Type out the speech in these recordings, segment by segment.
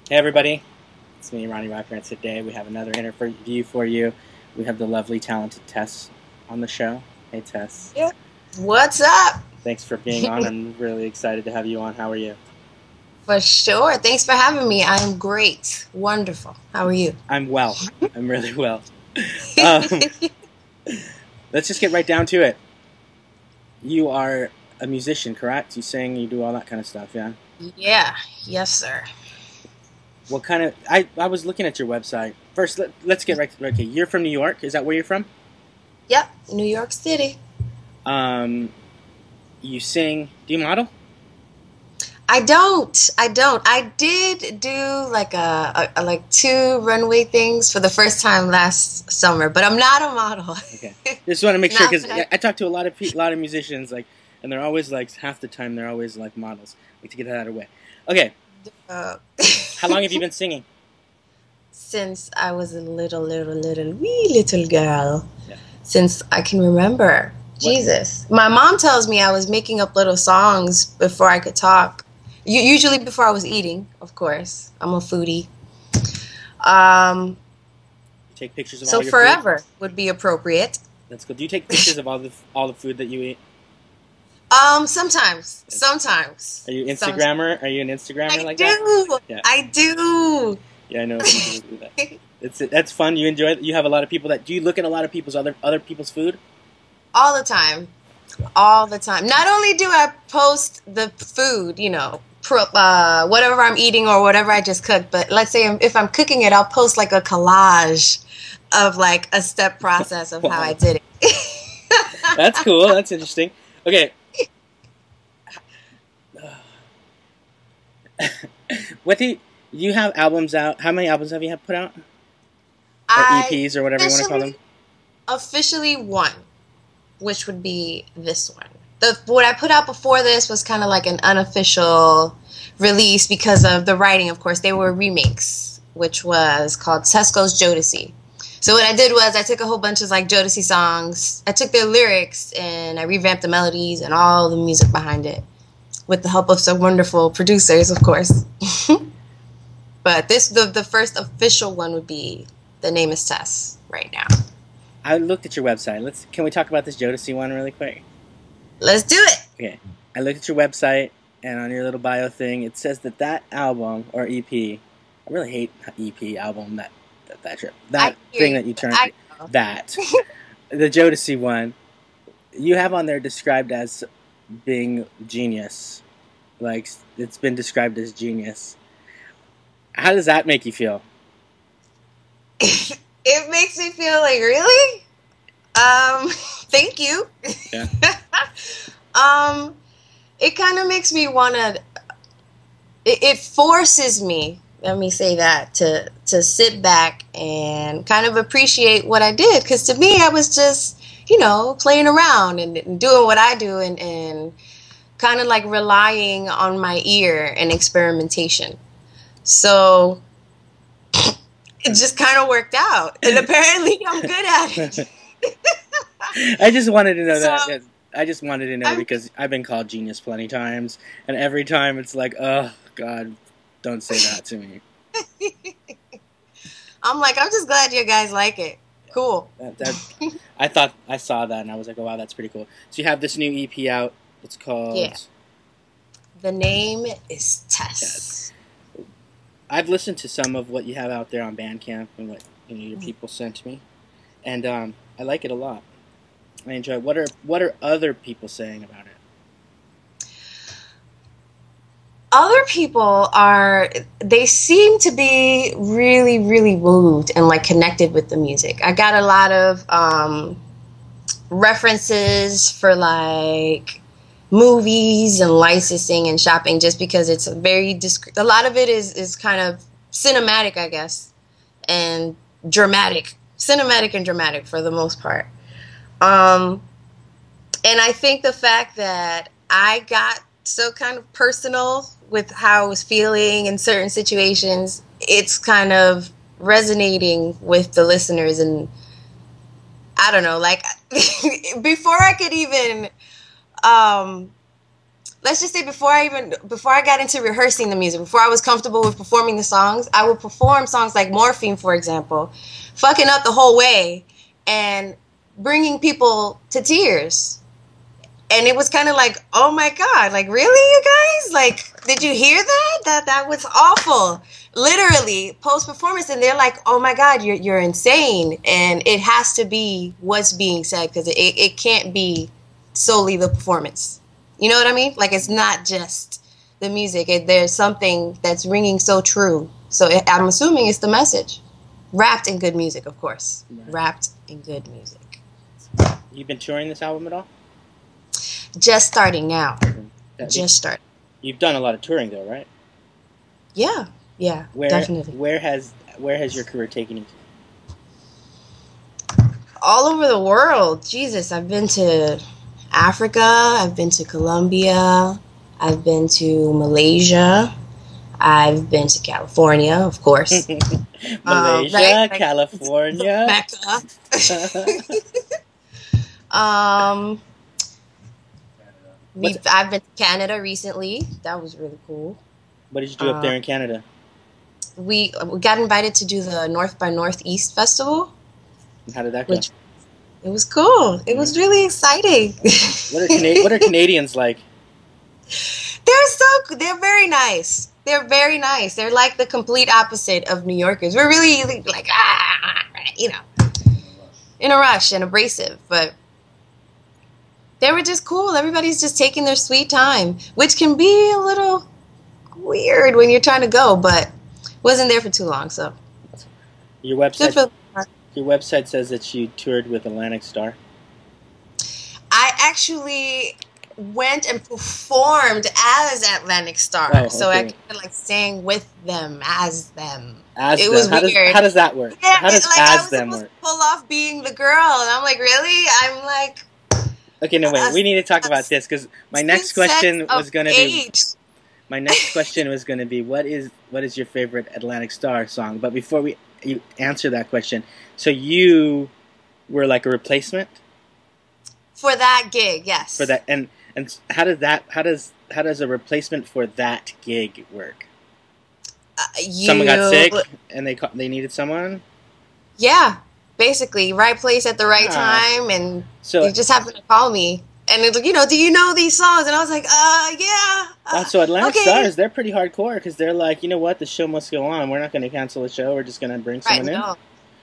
Hey everybody, it's me, Ronnie Rocker, and today we have another interview for you. We have the lovely, talented Tess on the show. Hey Tess, Yeah. What's up? thanks for being on. I'm really excited to have you on. How are you? For sure. Thanks for having me. I am great. Wonderful. How are you? I'm well. I'm really well. Um, let's just get right down to it. You are a musician, correct? You sing, you do all that kind of stuff, yeah? Yeah. Yes, sir. What kind of... I was looking at your website. First, let's get right to... Okay, you're from New York. Is that where you're from? Yep. New York City. Um, you sing... Do you model? I don't. I did do like like two runway things for the first time last summer, but I'm not a model. Okay, just want to make sure Not because that I talk to a lot of musicians like, and they're always like half the time they're always like models. Like to get that out of the way. Okay, uh, how long have you been singing? since I was a little wee little girl. Yeah. Since I can remember. What? Jesus. My mom tells me I was making up little songs before I could talk. Usually before I was eating, of course. I'm a foodie. Um, You take pictures of so all your food. forever would be appropriate. That's good. Do you take pictures of all the food that you eat? Sometimes. Sometimes. Are you Sometimes. Instagrammer? Are you an Instagrammer I like that? do. Yeah. I do. Yeah, I know people who do that. That's fun. You enjoy it. You have a lot of people that. Do you look at a lot of people's other people's food? All the time. All the time. Not only do I post the food, whatever I'm eating or whatever I just cooked, but let's say if I'm cooking it, I'll post like a collage of like a step process of how I Wow, did it. that's cool. That's interesting. Okay, what do you have albums out? How many albums have you put out, or I EPs or whatever you want to call them? officially one, which would be this one. What I put out before this was kind of like an unofficial release because of the writing, of course. They were remakes, which was called Tess Goes Jodeci. So what I did was I took a whole bunch of like Jodeci songs. I took their lyrics and I revamped the melodies and all the music behind it with the help of some wonderful producers, of course. But the first official one would be The Name is Tess right now. I looked at your website. Can we talk about this Jodeci one really quick? Let's do it. Okay, I looked at your website, and on your little bio thing, it says that album or EP. I really hate EP album that I hear thing you. that you turn I know. that the Jodeci one. You have on there described as being genius, like it's been described as genius. How does that make you feel? It makes me feel like really. Thank you. Yeah. um, it kind of makes me wanna. It forces me. Let me say that to sit back and kind of appreciate what I did, because to me I was just playing around and doing what I do and kind of like relying on my ear and experimentation. So it just kind of worked out, and apparently I'm good at it. I just wanted to know So that. I just wanted to know I'm because I've been called genius plenty times, and every time it's like, oh God, don't say that to me. I'm like, I'm just glad you guys like it. Cool. I thought I saw that and I was like, oh wow, that's pretty cool. So you have this new EP out. It's Yeah. called The name is Tess. Tess. I've listened to some of what you have out there on Bandcamp and what your people sent to me, and I like it a lot. I enjoy it. What are other people saying about it? Other people they seem to be really, really moved and like connected with the music. I got a lot of references for like movies and licensing and shopping, just because it's a very discreet. A lot of it is kind of cinematic, I guess, and dramatic, cinematic and dramatic for the most part. Um, and I think the fact that I got so kind of personal with how I was feeling in certain situations, it's kind of resonating with the listeners. And I don't know, like before I could even um, let's just say before I got into rehearsing the music, before I was comfortable with performing the songs, I would perform songs like Morphine, for example, fucking up the whole way and bringing people to tears. And it was kind of like, oh my God, like, really, you guys? Like, did you hear that? That was awful. Literally, post-performance, and they're like, oh my God, you're insane. And it has to be what's being said, because it can't be solely the performance. You know what I mean? Like, it's not just the music. There's something that's ringing so true. So I'm assuming it's the message. Wrapped in good music, of course. Right. Wrapped in good music. You've been touring this album at all? Just starting now. Just starting. You've done a lot of touring, though, right? Yeah, definitely. Where has your career taken you to? All over the world. Jesus, I've been to Africa. I've been to Colombia. I've been to Malaysia. I've been to California, of course. Malaysia, right? California, Mecca. I've been to Canada recently. That was really cool. What did you do up there in Canada? We got invited to do the North by Northeast Festival. How did that go? It was cool. It was really exciting. What are Canadians like? They're very nice. They're very nice. They're like the complete opposite of New Yorkers. We're really like, you know, in a rush and abrasive, but they were just cool. Everybody's just taking their sweet time, which can be a little weird when you're trying to go, but wasn't there for too long. So your website says that you toured with Atlantic Starr. I actually went and performed as Atlantic Starr, oh, okay. So I kind of like sang with them as them. It was weird. How does that work? Yeah, how does like, as them work? Pull off being the girl, and I'm like, really? I'm like. Okay, no, wait. We need to talk about this because my next question was going to be. My next question was going to be what is your favorite Atlantic Starr song? But before you answer that question, so you were like a replacement for that gig, yes. For that, and how does a replacement for that gig work? Someone got sick and they needed someone. Yeah, basically, right place at the right time, and so they just happened to call me. And it's like, you know, do you know these songs? And I was like, yeah. So Atlantic Stars, they're pretty hardcore because they're like, you know what, the show must go on. We're not going to cancel the show. We're just going to bring someone in. No,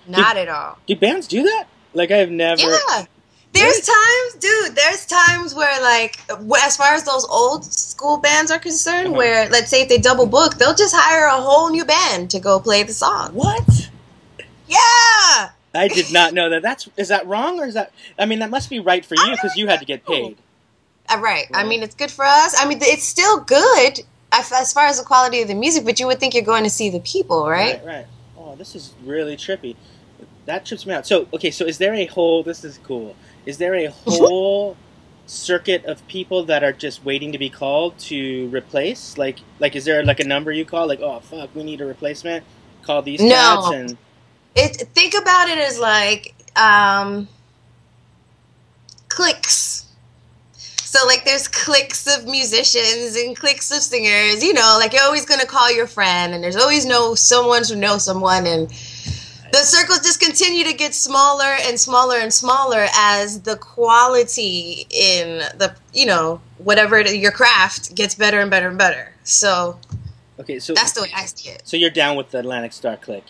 not at all. Do bands do that? Like, I've never. Yeah. There's times where, like, as far as those old school bands are concerned, where, let's say if they double book, they'll just hire a whole new band to go play the song. What? Yeah. I did not know that. Is that wrong or is that? I mean, that must be right for you because you had to get paid. Right. I mean, it's good for us. I mean, it's still good as far as the quality of the music, but you would think you're going to see the people, right? Right. Oh, this is really trippy. That trips me out. So, okay, so is there a whole? This is cool. Is there a whole circuit of people that are just waiting to be called to replace? Like, is there like a number you call? Like, oh fuck, we need a replacement. Call these cats and. Think about it as like cliques. So like there's cliques of musicians and cliques of singers, you know, like you're always going to call your friend and there's always someone who knows someone, and the circles just continue to get smaller and smaller and smaller as the quality in the, you know, whatever your craft gets better and better and better. So okay, so that's the way I see it. So you're down with the Atlantic Starr clique?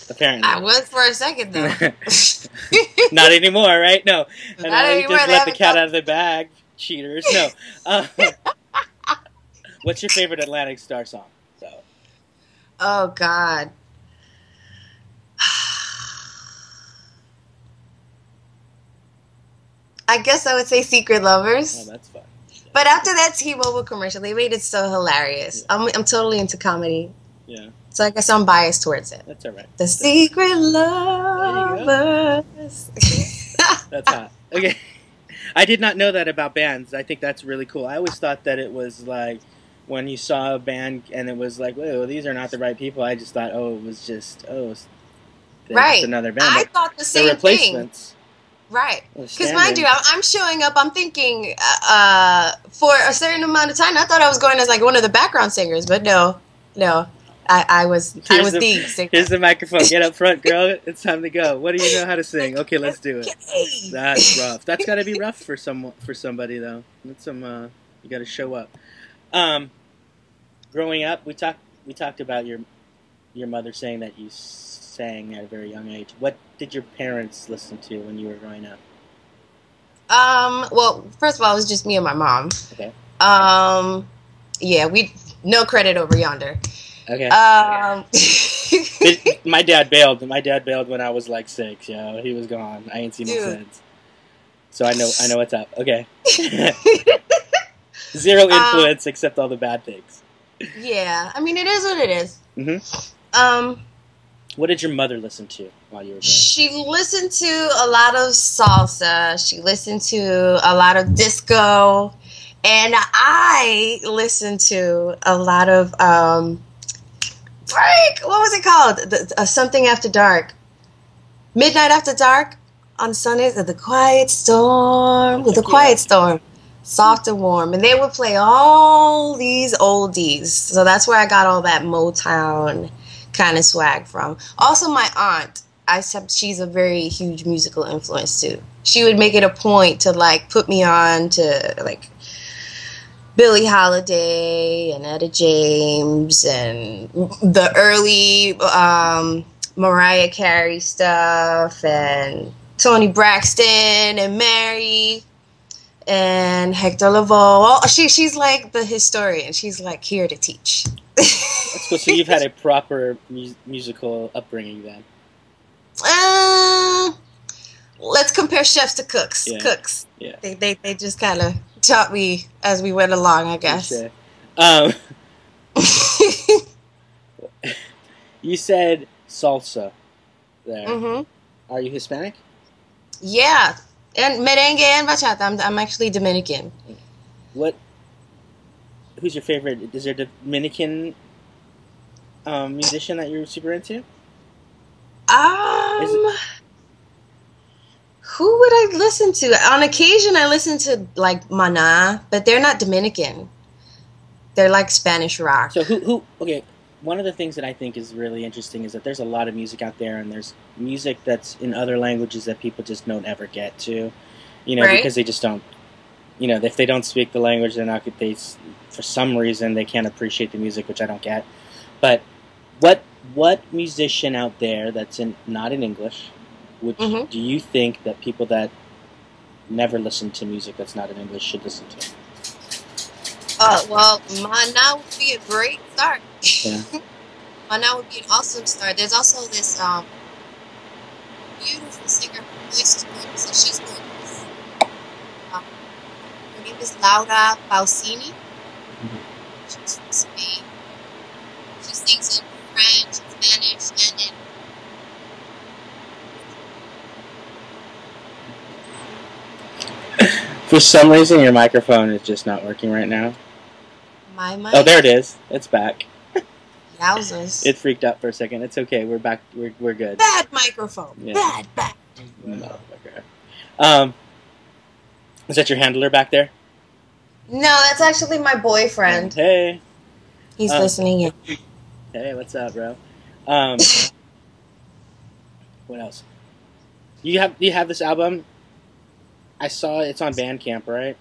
Apparently. I was for a second, though. Not anymore, right? No. Not anymore. You just let the cat out of the bag, cheaters. No. What's your favorite Atlantic Starr song? So. Oh, God. I guess I would say Secret Lovers. Oh, that's fun. But after that T-Mobile commercial, they made it so hilarious. Yeah. I'm totally into comedy. Yeah. So I guess I'm biased towards it. That's all right. The Secret Lovers. That's hot. Okay. I did not know that about bands. I think that's really cool. I always thought that it was like when you saw a band and it was like, whoa, these are not the right people. I just thought, it was just, right. just another band. I thought the same replacements. thing. Right. Well, Because mind you, I'm showing up. I'm thinking for a certain amount of time. I thought I was going as like one of the background singers, but no, no. I was the singer. Here's the microphone. Get up front, girl. It's time to go. What do you know how to sing? Okay, let's do it. Okay. That's rough. That's got to be rough for somebody though. That's some you got to show up. Growing up, we talked about your mother saying that you sang at a very young age. What did your parents listen to when you were growing up? Well, first of all, it was just me and my mom. Okay. Yeah, we no credit over yonder. Okay. Um, My dad bailed. My dad bailed when I was like 6. Yeah, he was gone. I ain't seen him Dude. since. So I know what's up. Okay. Zero influence except all the bad things. Yeah, I mean, it is what it is. Mm-hmm. What did your mother listen to while you were growing up? She listened to a lot of salsa. She listened to a lot of disco. And I listened to a lot of, what was it called? Something After Dark. Midnight After Dark on Sundays. The Quiet Storm. The Quiet Storm. Soft and Warm. And they would play all these oldies. So that's where I got all that Motown kind of swag from. Also, my aunt, she's a very huge musical influence too. She would make it a point to like put me on to like Billie Holiday and Etta James and the early Mariah Carey stuff and Toni Braxton and Mary and Hector Lavoe. She's like the historian. She's like here to teach. That's cool. So you've had a proper musical upbringing then. Let's compare chefs to cooks. Yeah. Cooks. Yeah. They just kind of taught me as we went along, I guess. You said salsa there. Mm-hmm. Are you Hispanic? Yeah, and merengue and bachata. I'm actually Dominican. Who's your favorite? Is there a Dominican musician that you're super into? Who would I listen to? On occasion, I listen to like Maná, but they're not Dominican. They're like Spanish rock. So who? Okay, one of the things that I think is really interesting is that there's a lot of music out there, and there's music that's in other languages that people just don't ever get to, Right. because they just don't. If they don't speak the language, they're not. For some reason, they can't appreciate the music, which I don't get. But what musician out there that's not in English, which do you think that people that never listen to music that's not in English should listen to? Well, Maná would be a great start. Yeah. Maná would be an awesome start. There's also this beautiful singer. Her voice is gorgeous, and she's gorgeous. Her name is Laura Pausini. She's from Spain. She sings in French, Spanish, and in... For some reason, your microphone is just not working right now. My mic? Oh, there it is. It's back. Yowzers. It freaked out for a second. It's okay. We're back. We're good. Bad microphone. Yeah. Bad. Okay. Is that your handler back there? No, that's actually my boyfriend. Hey. He's listening in. Hey, what's up, bro? What else? You have this album? I saw it's on Bandcamp, right?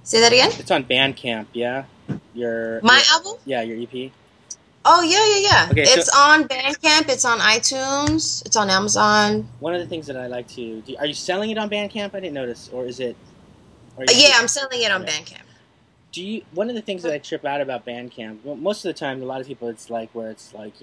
Say that again? It's on Bandcamp, yeah? My album? Yeah, your EP. Oh, yeah. Okay, it's on Bandcamp, it's on iTunes, it's on Amazon. One of the things that I like to do, are you selling it on Bandcamp? I didn't notice, or is it? Yeah, I'm selling it on Bandcamp. One of the things that I trip out about Bandcamp, well, most of the time, a lot of people, it's like where it's like,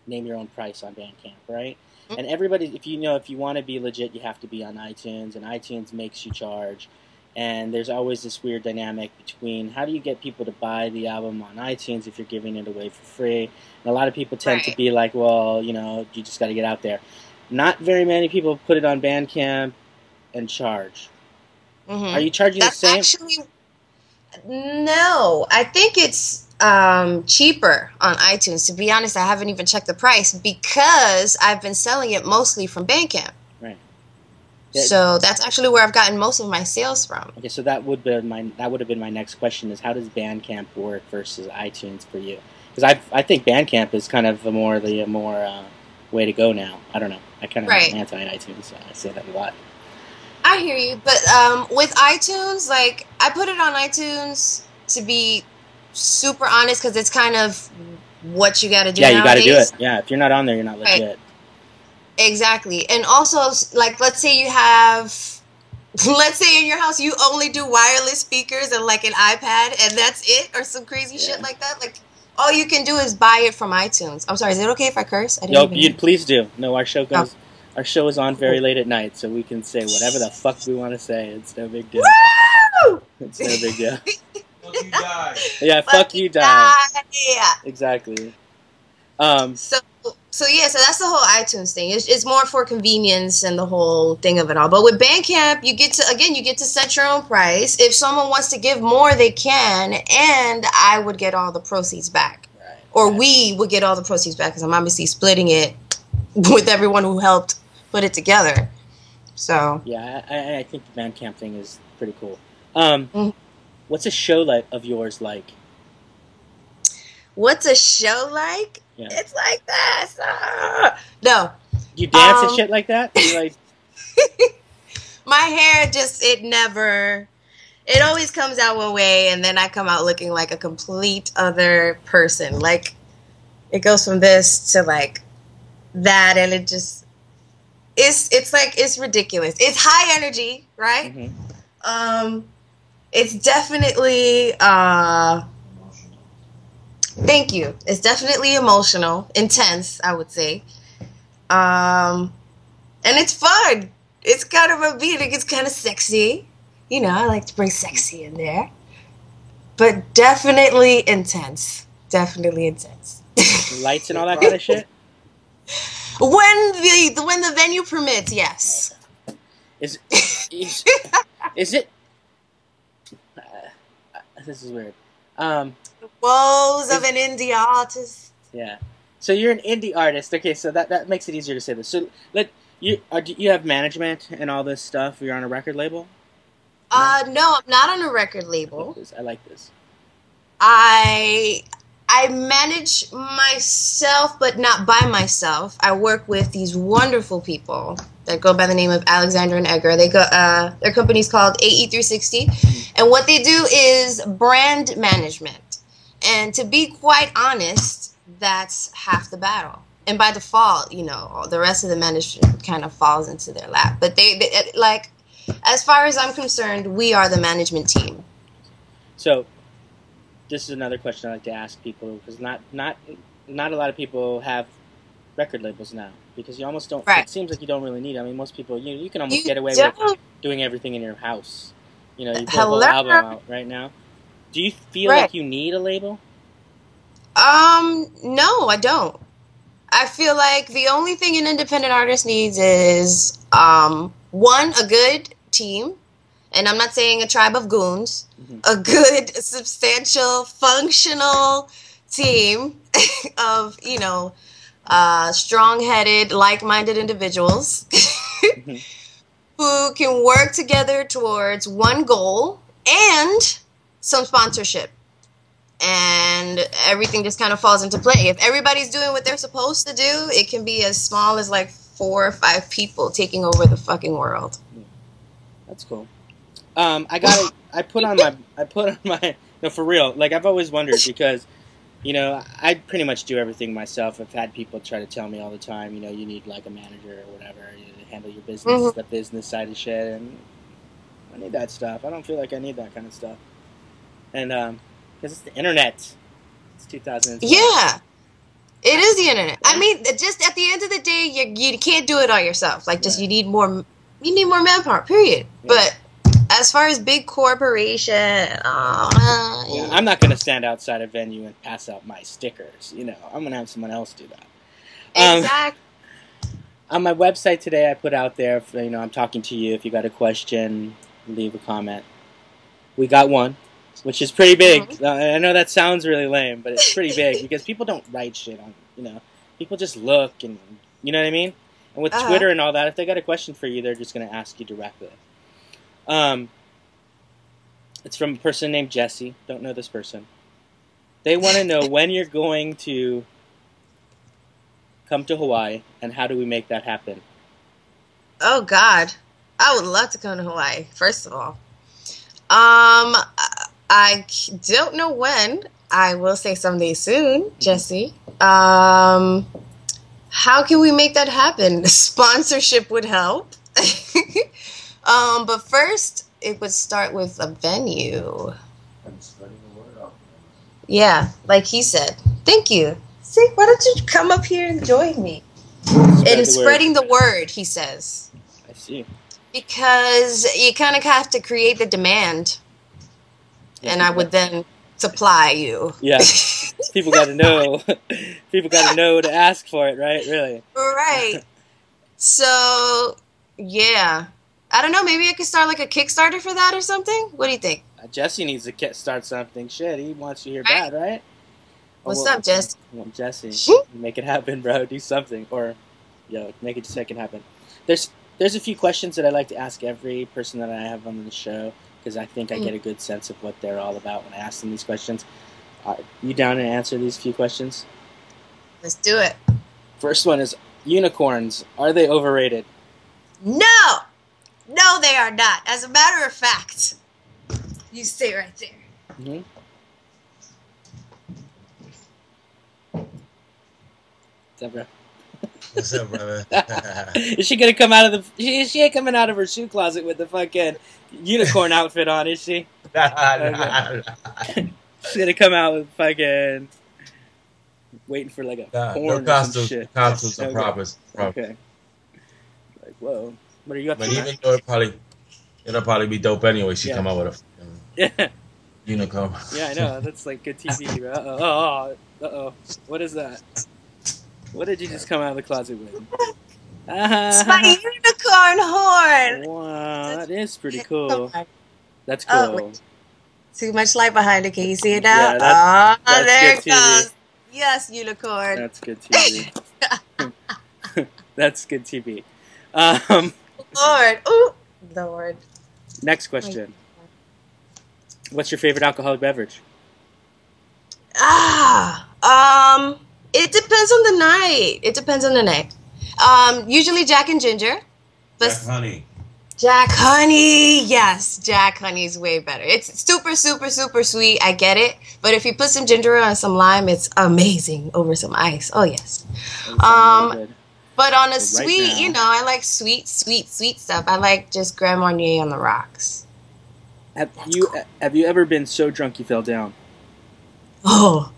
name your own price on Bandcamp, right? Mm-hmm. And everybody, if you want to be legit, you have to be on iTunes, and iTunes makes you charge. And there's always this weird dynamic between how do you get people to buy the album on iTunes if you're giving it away for free? And a lot of people tend to be like, well, you just got to get out there. Not very many people put it on Bandcamp and charge. Mm-hmm. Are you charging the same? Actually, no. I think it's cheaper on iTunes. To be honest, I haven't even checked the price because I've been selling it mostly from Bandcamp. Right. Yeah. So that's actually where I've gotten most of my sales from. Okay, so that would have been my next question: is how does Bandcamp work versus iTunes for you? Because I think Bandcamp is kind of the more way to go now. I don't know. I kind of am Right. anti iTunes, so I say that a lot. I hear you, but with iTunes, like I put it on iTunes to be super honest because it's kind of what you got to do Yeah, you got to do it. nowadays. Yeah, if you're not on there, you're not Right. legit. Exactly. And also, like, let's say you have, let's say in your house you only do wireless speakers and like an iPad and that's it, or some crazy shit Yeah. like that. Like, all you can do is buy it from iTunes. I'm sorry, is it okay if I curse? I didn't Yo, even you hear. please do. No, Oh, our show is on very cool. late at night, so we can say whatever the fuck we want to say. It's no big deal. Woo! It's no big deal. Fuck you, die. Yeah, fuck Fucking you, die. die. Exactly. Um, So, so yeah, so that's the whole iTunes thing. It's more for convenience and the whole thing of it all. But with Bandcamp, you get to set your own price. If someone wants to give more, they can, and I would get all the proceeds back, right. or Right. we would get all the proceeds back because I'm obviously splitting it with everyone who helped put it together. So Yeah, I think the Bandcamp thing is pretty cool. Mhm. What's a show of yours like? What's a show like? Yeah. It's like this. No. Do you dance and shit like that? You like? My hair it always comes out one way and then I come out looking like a complete other person. Like it goes from this to like that and it's ridiculous. It's high energy, right? Mm-hmm. It's definitely thank you. It's definitely emotional, intense, I would say. And it's fun. It's kind of a beat. It's kind of sexy. You know, I like to bring sexy in there. But definitely intense. Definitely intense. Lights and all that kind of shit. When the venue permits, yes. Oh, okay. Is it? This is weird. Woes of an indie artist. Yeah. So you're an indie artist. Okay, so that makes it easier to say this. So do you have management and all this stuff? You're on a record label? No, I'm not on a record label. I like this. I manage myself, but not by myself. I work with these wonderful people that go by the name of Alexander and Edgar. Their company's called AE360, and what they do is brand management. And to be quite honest, that's half the battle. And by default, you know, the rest of the management kind of falls into their lap. But they like, as far as I'm concerned, we are the management team. So, this is another question I like to ask people because not a lot of people have record labels now because you almost don't. Right. It seems like you don't really need it. I mean, most people you can almost get away don't. with doing everything in your house. You know, you put a Hello? whole album out right now. Do you feel Right. like you need a label? No, I don't. I feel like the only thing an independent artist needs is one, a good team, and I'm not saying a tribe of goons, a good, substantial, functional team of, you know, strong-headed, like-minded individuals who can work together towards one goal and some sponsorship. And everything just kind of falls into play. If everybody's doing what they're supposed to do, it can be as small as like 4 or 5 people taking over the fucking world. That's cool. I put on my no, for real. Like I've always wondered because, you know, I pretty much do everything myself. I've had people try to tell me all the time, you know, you need like a manager or whatever to handle your business, the business side of shit, and I need that stuff. I don't feel like I need that kind of stuff. And because it's the internet. It's 2012. Yeah, it is the internet. I mean, just at the end of the day, you can't do it all yourself. Like, just Right. you need more manpower. Period. Yeah. But as far as big corporation, Yeah, I'm not gonna stand outside a venue and pass out my stickers. You know, I'm gonna have someone else do that. exactly. On my website today, I put out there, you know, I'm talking to you. If you got a question, leave a comment. We got one, which is pretty big. I know that sounds really lame, but it's pretty big because people don't write shit on, you know. People just look and, you know what I mean? And with Twitter and all that, if they got a question for you, they're just going to ask you directly. It's from a person named Jesse. Don't know this person. They want to know when you're going to come to Hawaii, and how do we make that happen? Oh, God. I would love to come to Hawaii, first of all. I don't know when. I will say someday soon, Jesse. How can we make that happen? Sponsorship would help. But first, it would start with a venue. And spreading the word out. Yeah, like he said. Thank you. See, why don't you come up here and join me? And spreading the word, he says. I see. Because you kind of have to create the demand. And I would then supply you. Yeah. People got to know. People got to know to ask for it, right? Really. Right. So, yeah. I don't know. Maybe I could start like a Kickstarter for that or something. What do you think? Jesse needs to start something. Shit, he wants you here bad, right? What's up, Jesse? Well, Jesse, make it happen, bro. Do something, or make it happen. There's a few questions that I like to ask every person that I have on the show, because I think I get a good sense of what they're all about when I ask them these questions. You down to answer these few questions? Let's do it. First one is, unicorns, are they overrated? No! No, they are not. As a matter of fact, you stay right there. Mm-hmm. What's up, bro? What's up, brother? Is she gonna come out of the? She ain't coming out of her shoe closet with the fucking unicorn outfit on, is she? Nah. She's gonna come out with fucking waiting for like a horn no or some shit. costumes are proper. Okay. Like, whoa, what are you up to? But even though it'll probably be dope anyway. She come out with a unicorn. Yeah, I know. That's like good TV, bro. Uh-oh. What is that? What did you just come out of the closet with? It's my unicorn horn! Wow, that is pretty cool. That's cool. Oh, too much light behind it. Can you see it now? Yeah, that's there it good goes. TV. Yes, unicorn. That's good TV. That's good TV. Lord. Ooh. Lord. Next question. What's your favorite alcoholic beverage? It depends on the night. Usually Jack and Ginger. Jack Honey. Jack Honey. Yes, Jack Honey's way better. It's super, super, super sweet. I get it. But if you put some ginger and some lime, it's amazing over some ice. Oh, yes. But on a sweet, I like sweet stuff. I like just Grand Marnier on the rocks. Have you ever been so drunk you fell down? Oh.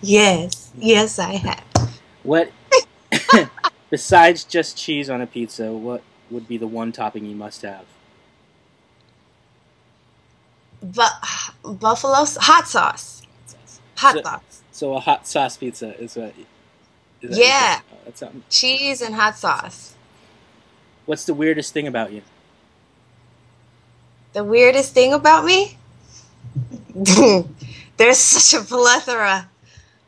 Yes, I have. What, besides just cheese on a pizza, what would be the one topping you must have? Buffalo hot sauce. Sauce. So a hot sauce pizza is what? Yeah. That's something. Cheese and hot sauce. What's the weirdest thing about you? The weirdest thing about me? There's such a plethora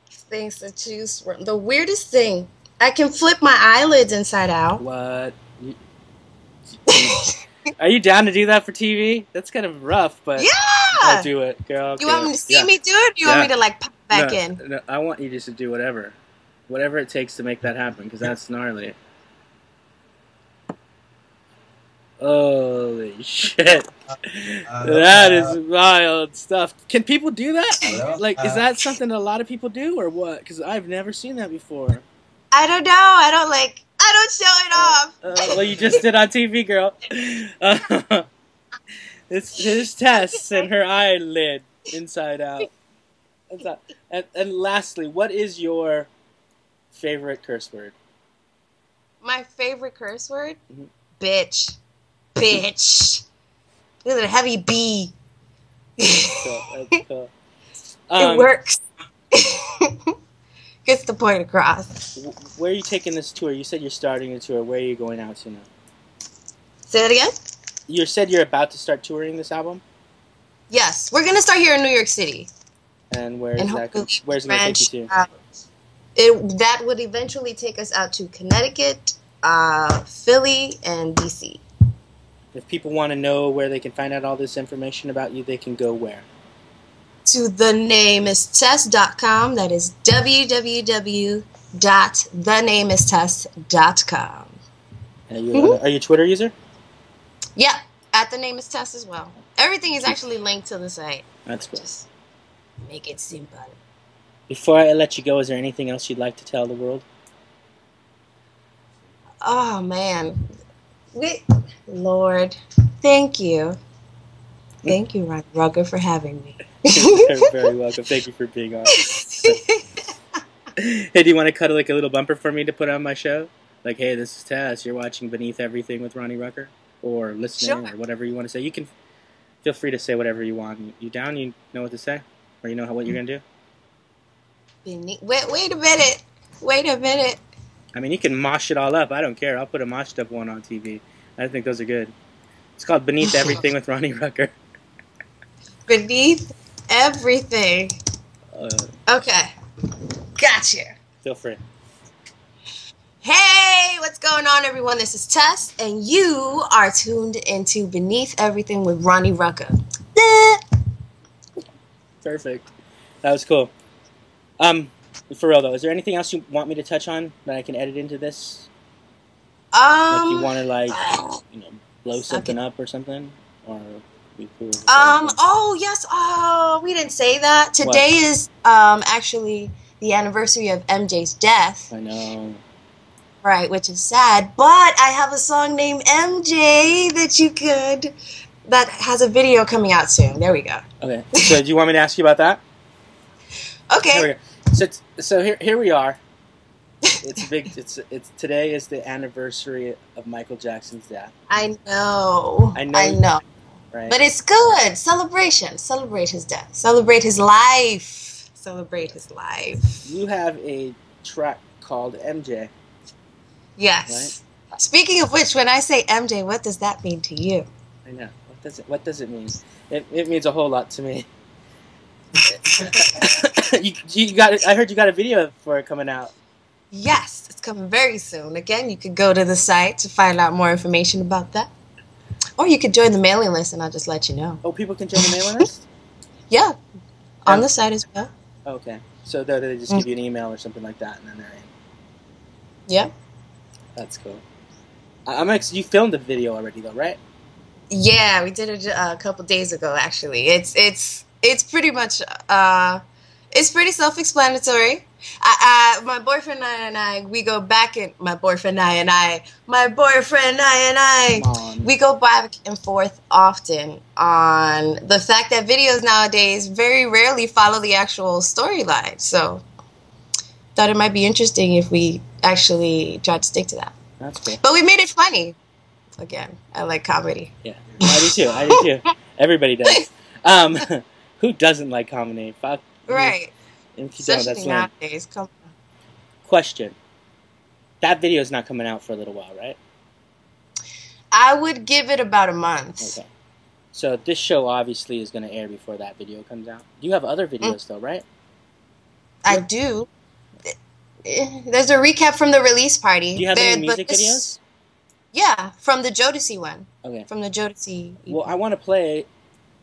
of things to choose from. The weirdest thing, I can flip my eyelids inside out. What? Are you down to do that for TV? That's kind of rough, but I'll do it, girl. You want me to see me do it, or do you want me to like pop back in? No, I want you just to do whatever it takes to make that happen, because that's gnarly. Holy shit. That is wild stuff. Can people do that? Like, is that something that a lot of people do, or what? Because I've never seen that before. I don't know. I don't show it off. Well, you just did on TV, girl. It's Tess and her eyelid inside out. And lastly, what is your favorite curse word? My favorite curse word? Mm-hmm. Bitch. Look at a heavy B. That's cool. It works. Gets the point across. Where are you taking this tour? You said you're starting a tour. Where are you going out to now? Say that again? You said you're about to start touring this album? Yes. We're going to start here in New York City. And where's it going to take you to? That would eventually take us out to Connecticut, Philly, and DC. If people want to know where they can find out all this information about you, they can go where? To thenameistess.com. That is www.thenameistess.com. Are you a Twitter user? Yeah, at the name is Tess as well. Everything is actually linked to the site. That's cool. Just make it simple. Before I let you go, is there anything else you'd like to tell the world? Oh, man. Lord, thank you. Thank you, Ron Rugger, for having me. You're very welcome. Thank you for being on. Hey, do you want to cut like a little bumper for me to put on my show? Like, hey, this is Tess. You're watching Beneath Everything with Ronnie Rucker, or listening, Sure. or whatever you want to say. You can feel free to say whatever you want. You down? You know what to say, or you know what you're gonna do? Wait a minute. Wait a minute. I mean, you can mosh it all up. I don't care. I'll put a moshed up one on TV. I think those are good. It's called Beneath Everything with Ronnie Rucker. Beneath Everything. Okay. Gotcha. Feel free. Hey, what's going on, everyone? This is Tess, and you are tuned into Beneath Everything with Ronnie Rucker. Perfect. That was cool. For real though, is there anything else you want me to touch on that I can edit into this? Like you want to blow something up or something, or be cool? Oh yes. Oh, we didn't say that. Today is actually the anniversary of MJ's death. I know. Right, which is sad. But I have a song named MJ that has a video coming out soon. There we go. Okay. So do you want me to ask you about that? Okay. Here we go. So here we are. It's big. It's today is the anniversary of Michael Jackson's death. I know. Right. But it's good. Celebration. Celebrate his death. Celebrate his life. Celebrate his life. You have a track called MJ. Yes. Right? Speaking of which, when I say MJ, what does that mean to you? I know. What does it mean? It means a whole lot to me. You got it. I heard you got a video for it coming out. Yes, it's coming very soon. Again, you could go to the site to find out more information about that. Or you could join the mailing list and I'll just let you know. Oh, people can join the mailing list? Yeah. On the site as well. Okay. So they just give you an email or something like that and then they're in. Yeah. That's cool. You filmed the video already though, right? Yeah, we did it a couple days ago actually. It's pretty much it's pretty self-explanatory. My boyfriend and I, we go back and we go back and forth often on the fact that videos nowadays very rarely follow the actual storyline. So, thought it might be interesting if we actually tried to stick to that. That's cool. But we made it funny. Again, I like comedy. Yeah, I do too. Everybody does. Who doesn't like comedy? Fuck. Right. Especially nowadays. Come on. Question. That video is not coming out for a little while, right? I would give it about a month. Okay. So this show obviously is going to air before that video comes out. You have other videos though, right? I do. There's a recap from the release party. Do you have any music videos? Yeah, from the Jodeci one. Okay. From the Jodeci. Well, I want to play.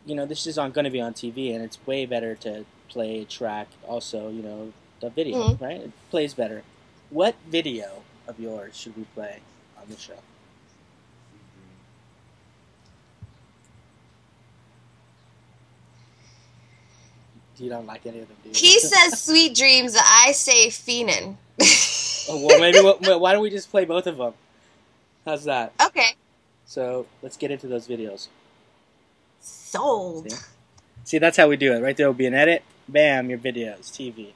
This is going to be on TV, and it's way better to play a track. Also, the video, right? It plays better. What video of yours should we play on the show? You don't like any of them, do you? He says "Sweet Dreams." I say "Fiendin'." Oh, well, maybe. Why don't we just play both of them? How's that? Okay. So let's get into those videos. Sold. See, that's how we do it. Right there will be an edit. Bam, your videos, TV.